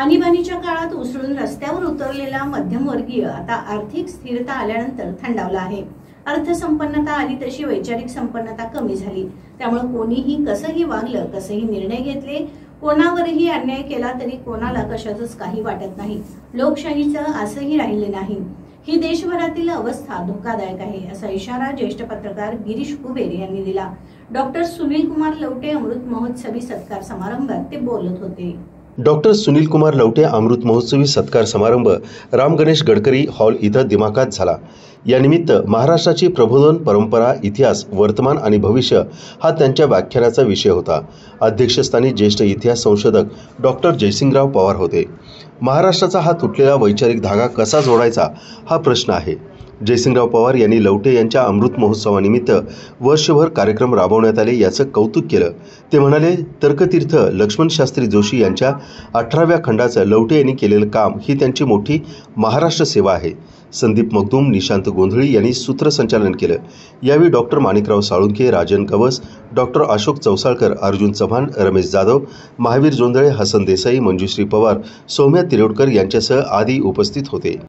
आणीबाणीच्या काळात उसळून रस्त्यावर उतरलेला मध्यमवर्गीय आता आर्थिक स्थिरता आल्यानंतर थंडावला आहे। अर्थसंपन्नता आली तशी वैचारिक संपन्नता कमी झाली। त्यामुळे कोणीही कसंही वागलं, कसंही निर्णय घेतले, कोणावरही अन्याय केला तरी कोणाला कशाचंच काही वाटत नाही। लोकशाहीचं असंही राहिले नाही। ही देशभरातील अवस्था धोकादायक आहे, असा इशारा ज्येष्ठ पत्रकार गिरीश कुबेर यांनी दिला। डॉक्टर सुनील कुमार लवटे अमृत महोत्सवी सत्कार समारंभात ते बोलत होते। डॉक्टर सुनील कुमार लवटे अमृत महोत्सवी सत्कार समारंभ राम गणेश गडकरी हॉल इथं दिमाखात झाला। या निमित्त महाराष्ट्राची प्रबोधन परंपरा, इतिहास, वर्तमान आणि भविष्य हा त्यांच्या व्याख्यानाचा विषय होता। अध्यक्षस्थानी ज्येष्ठ इतिहास संशोधक डॉक्टर जयसिंगराव पवार होते। महाराष्ट्राचा हा तुटलेला वैचारिक धागा कसा जोडायचा हा प्रश्न आहे। जयसिंगराव पवार यांनी लवटे यांच्या अमृत महोत्सवानिमित्त वर्षभर कार्यक्रम राबवण्यात आले याचं कौतुक केलं। ते म्हणाले, तर्कतीर्थ लक्ष्मण शास्त्री जोशी यांच्या 18व्या खंडाचं लवटे यांनी केलेलं काम ही त्यांची मोठी महाराष्ट्र सेवा आहे। संदीप मगदूम, निशांत गोंधळी यांनी सूत्रसंचालन केलं। यावेळी डॉक्टर माणिकराव साळुंखे, राजन कवस, डॉक्टर अशोक चौसाळकर, अर्जुन चव्हाण, रमेश जाधव, महावीर जोंधळे, हसन देसाई, मंजुश्री पवार, सौम्या तिरोडकर यांच्यासह आदी उपस्थित होते।